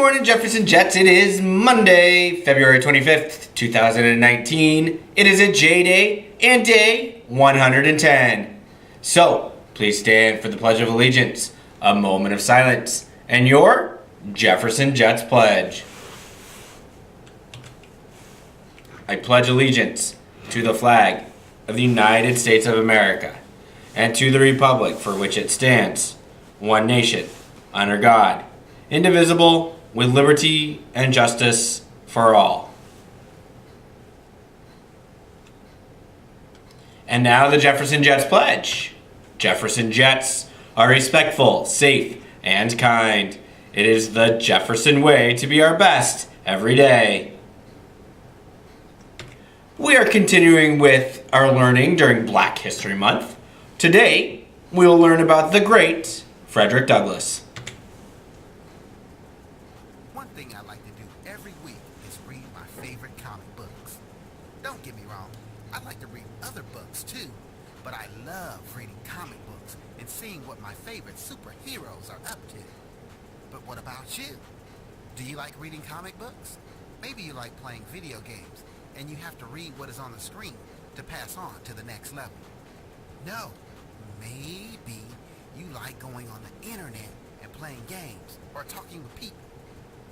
morning, Jefferson Jets. It is Monday, February 25th, 2019. It is a J Day and day 110. So, please stand for the Pledge of Allegiance, a moment of silence, and your Jefferson Jets pledge. I pledge allegiance to the flag of the United States of America and to the republic for which it stands, one nation, under God, indivisible, with liberty and justice for all. And now the Jefferson Jets pledge. Jefferson Jets are respectful, safe, and kind. It is the Jefferson way to be our best every day. We are continuing with our learning during Black History Month. Today, we will learn about the great Frederick Douglass. One thing I like to do every week is read my favorite comic books. Don't get me wrong, I like to read other books too, but I love reading comic books and seeing what my favorite superheroes are up to. But what about you? Do you like reading comic books? Maybe you like playing video games and you have to read what is on the screen to pass on to the next level. No, maybe you like going on the internet and playing games or talking with people.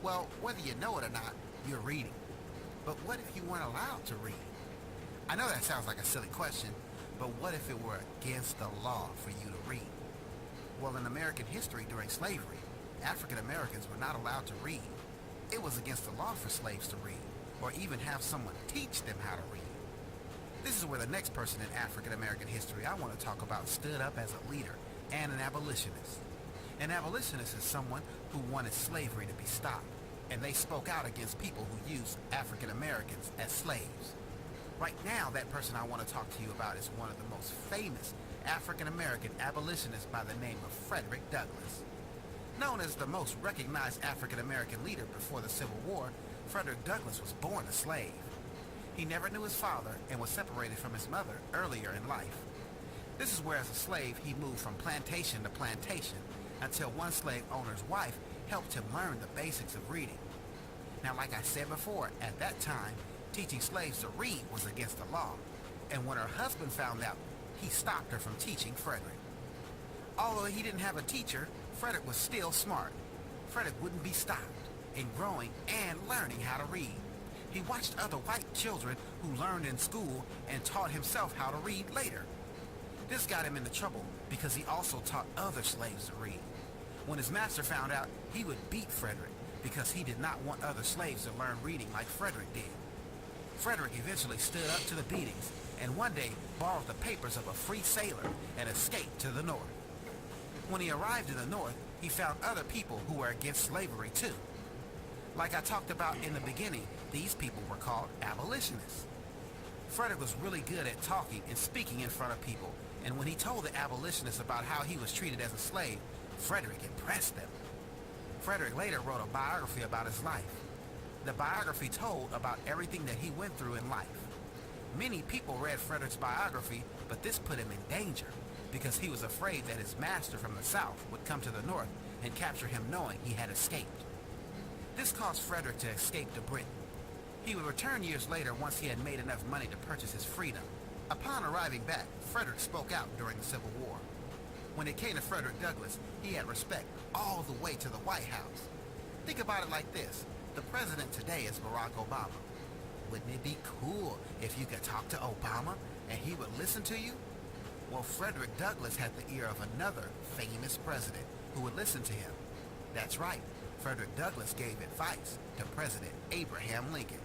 Well, whether you know it or not, you're reading. But what if you weren't allowed to read? I know that sounds like a silly question, but what if it were against the law for you to read? Well, in American history during slavery, African Americans were not allowed to read. It was against the law for slaves to read, or even have someone teach them how to read. This is where the next person in African American history I want to talk about stood up as a leader and an abolitionist. An abolitionist is someone who wanted slavery to be stopped, and they spoke out against people who used African Americans as slaves. Right now, that person I want to talk to you about is one of the most famous African American abolitionists by the name of Frederick Douglass. Known as the most recognized African American leader before the Civil War, Frederick Douglass was born a slave. He never knew his father and was separated from his mother earlier in life. This is where as a slave he moved from plantation to plantation until one slave owner's wife helped him learn the basics of reading. Now, like I said before, at that time, teaching slaves to read was against the law, and when her husband found out, he stopped her from teaching Frederick. Although he didn't have a teacher, Frederick was still smart. Frederick wouldn't be stopped in growing and learning how to read. He watched other white children who learned in school and taught himself how to read later. This got him into trouble because he also taught other slaves to read. When his master found out, he would beat Frederick because he did not want other slaves to learn reading like Frederick did. Frederick eventually stood up to the beatings and one day borrowed the papers of a free sailor and escaped to the north. When he arrived in the north, he found other people who were against slavery too. Like I talked about in the beginning, these people were called abolitionists. Frederick was really good at talking and speaking in front of people, and when he told the abolitionists about how he was treated as a slave, Frederick impressed them. Frederick later wrote a biography about his life. The biography told about everything that he went through in life. Many people read Frederick's biography, but this put him in danger because he was afraid that his master from the south would come to the north and capture him knowing he had escaped. This caused Frederick to escape to Britain. He would return years later once he had made enough money to purchase his freedom. Upon arriving back, Frederick spoke out during the Civil War. When it came to Frederick Douglass, he had respect all the way to the White House. Think about it like this. The president today is Barack Obama. Wouldn't it be cool if you could talk to Obama and he would listen to you? Well, Frederick Douglass had the ear of another famous president who would listen to him. That's right. Frederick Douglass gave advice to President Abraham Lincoln.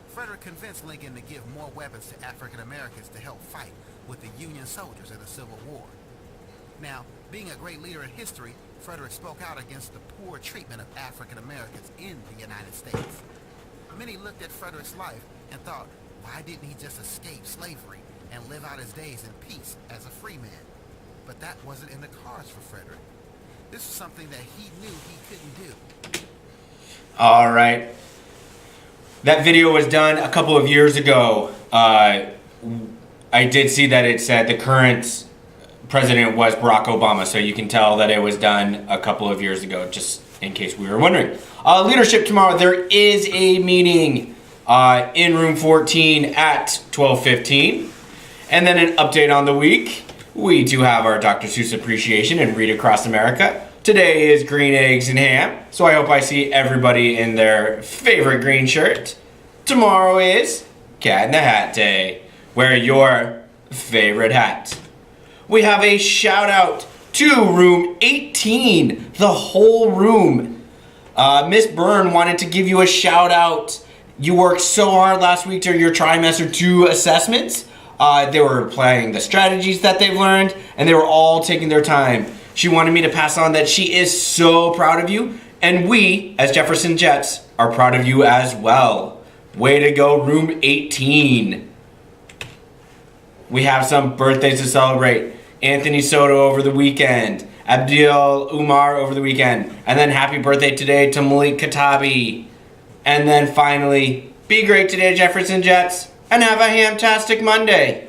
Frederick convinced Lincoln to give more weapons to African Americans to help fight with the Union soldiers in the Civil War. Now, being a great leader in history, Frederick spoke out against the poor treatment of African Americans in the United States. Many looked at Frederick's life and thought, why didn't he just escape slavery and live out his days in peace as a free man? But that wasn't in the cards for Frederick. This was something that he knew he couldn't do. All right. That video was done a couple of years ago. I did see that it said the current president was Barack Obama, so you can tell that it was done a couple of years ago, just in case we were wondering. Leadership tomorrow, there is a meeting in room 14 at 12:15. And then an update on the week. We do have our Dr. Seuss appreciation and Read Across America. Today is green eggs and ham, so I hope I see everybody in their favorite green shirt. Tomorrow is Cat in the Hat Day. Wear your favorite hat. We have a shout out to room 18, the whole room. Miss Byrne wanted to give you a shout out. You worked so hard last week during your trimester 2 assessments. They were applying the strategies that they've learned, and they were all taking their time. She wanted me to pass on that she is so proud of you, and we, as Jefferson Jets, are proud of you as well. Way to go, room 18. We have some birthdays to celebrate. Anthony Soto over the weekend, Abdul Umar over the weekend, and then happy birthday today to Malik Katabi. And then finally, be great today, Jefferson Jets, and have a hamtastic Monday.